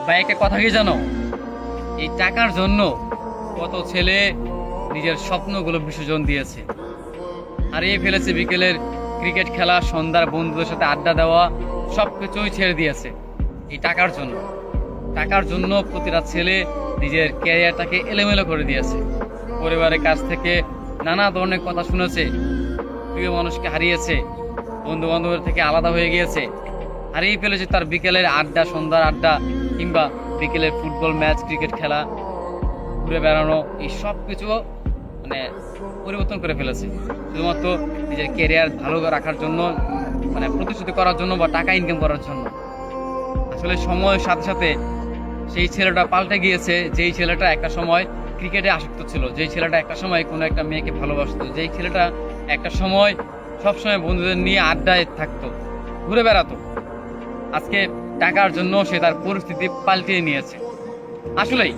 ভাই একটা কথা কি জানো, এই টাকার জন্য কত ছেলে নিজের স্বপ্নগুলো বিসর্জন দিয়েছে, হারিয়ে ফেলেছে বিকেলের ক্রিকেট খেলা, সন্ধ্যার বন্ধুদের সাথে আড্ডা দেওয়া, সবকিছুই ছেড়ে দিয়েছে এই টাকার জন্য। টাকার জন্য প্রতিটা ছেলে নিজের ক্যারিয়ারটাকে এলোমেলো করে দিয়েছে। পরিবারের কাছ থেকে নানা ধরনের কথা শুনেছে, প্রিয় মানুষকে হারিয়েছে, বন্ধু বান্ধবের থেকে আলাদা হয়ে গিয়েছে, হারিয়ে ফেলেছে তার বিকেলের আড্ডা, সন্ধ্যার আড্ডা, কিংবা বিকেলের ফুটবল ম্যাচ, ক্রিকেট খেলা, ঘুরে বেড়ানো, এই সব কিছু মানে পরিবর্তন করে ফেলেছে শুধুমাত্র নিজের ক্যারিয়ার ভালো রাখার জন্য, মানে প্রতিশ্রুতি করার জন্য বা টাকা ইনকাম করার জন্য। আসলে সময়ের সাথে সাথে সেই ছেলেটা পাল্টে গিয়েছে। যেই ছেলেটা একটা সময় ক্রিকেটে আসক্ত ছিল, যেই ছেলেটা একটা সময় কোনো একটা মেয়েকে ভালোবাসতো, যেই ছেলেটা একটা সময় সবসময় বন্ধুদের নিয়ে আড্ডায় থাকতো, ঘুরে বেড়াতো, আজকে টাকার জন্য সে তার পরিস্থিতি পাল্টিয়ে নিয়েছে। আসলেই